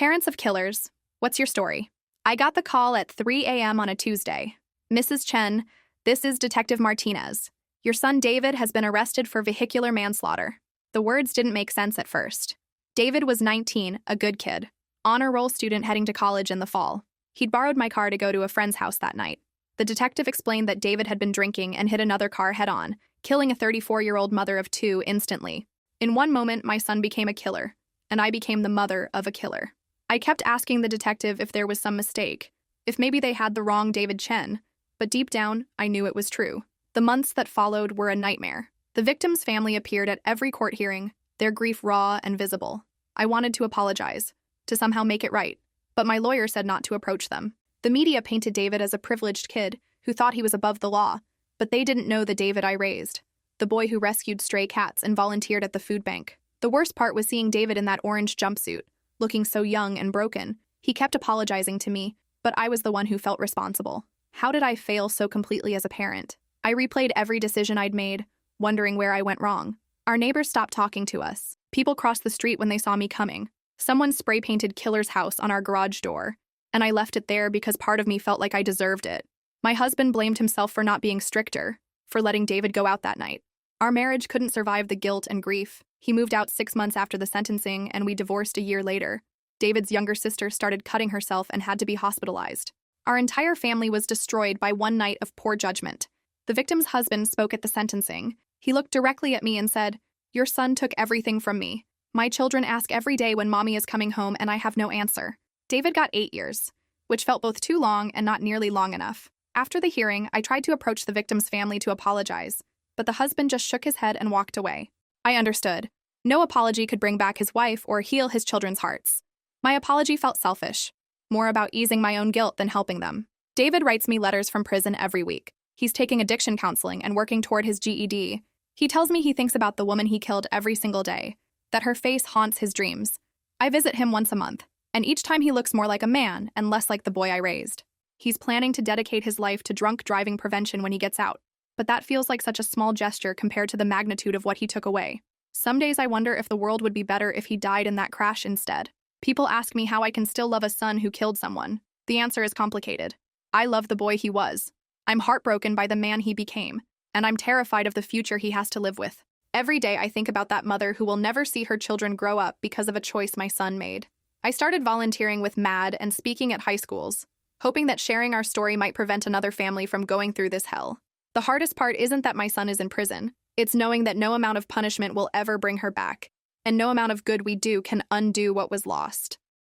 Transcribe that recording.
Parents of killers, what's your story? I got the call at 3 a.m. on a Tuesday. Mrs. Chen, this is Detective Martinez. Your son David has been arrested for vehicular manslaughter. The words didn't make sense at first. David was 19, a good kid, honor roll student heading to college in the fall. He'd borrowed my car to go to a friend's house that night. The detective explained that David had been drinking and hit another car head-on, killing a 34-year-old mother of two instantly. In one moment, my son became a killer, and I became the mother of a killer. I kept asking the detective if there was some mistake, if maybe they had the wrong David Chen, but deep down, I knew it was true. The months that followed were a nightmare. The victim's family appeared at every court hearing, their grief raw and visible. I wanted to apologize, to somehow make it right, but my lawyer said not to approach them. The media painted David as a privileged kid who thought he was above the law, but they didn't know the David I raised, the boy who rescued stray cats and volunteered at the food bank. The worst part was seeing David in that orange jumpsuit, looking so young and broken. He kept apologizing to me, but I was the one who felt responsible. How did I fail so completely as a parent? I replayed every decision I'd made, wondering where I went wrong. Our neighbors stopped talking to us. People crossed the street when they saw me coming. Someone spray-painted Killer's house on our garage door, and I left it there because part of me felt like I deserved it. My husband blamed himself for not being stricter, for letting David go out that night. Our marriage couldn't survive the guilt and grief. He moved out 6 months after the sentencing, and we divorced a year later. David's younger sister started cutting herself and had to be hospitalized. Our entire family was destroyed by one night of poor judgment. The victim's husband spoke at the sentencing. He looked directly at me and said, "Your son took everything from me. My children ask every day when mommy is coming home and I have no answer." David got 8 years, which felt both too long and not nearly long enough. After the hearing, I tried to approach the victim's family to apologize, but the husband just shook his head and walked away. I understood. No apology could bring back his wife or heal his children's hearts. My apology felt selfish, more about easing my own guilt than helping them. David writes me letters from prison every week. He's taking addiction counseling and working toward his GED. He tells me he thinks about the woman he killed every single day, that her face haunts his dreams. I visit him once a month, and each time he looks more like a man and less like the boy I raised. He's planning to dedicate his life to drunk driving prevention when he gets out, but that feels like such a small gesture compared to the magnitude of what he took away. Some days I wonder if the world would be better if he died in that crash instead. People ask me how I can still love a son who killed someone. The answer is complicated. I love the boy he was. I'm heartbroken by the man he became, and I'm terrified of the future he has to live with. Every day I think about that mother who will never see her children grow up because of a choice my son made. I started volunteering with MAD and speaking at high schools, hoping that sharing our story might prevent another family from going through this hell. The hardest part isn't that my son is in prison. It's knowing that no amount of punishment will ever bring her back, and no amount of good we do can undo what was lost.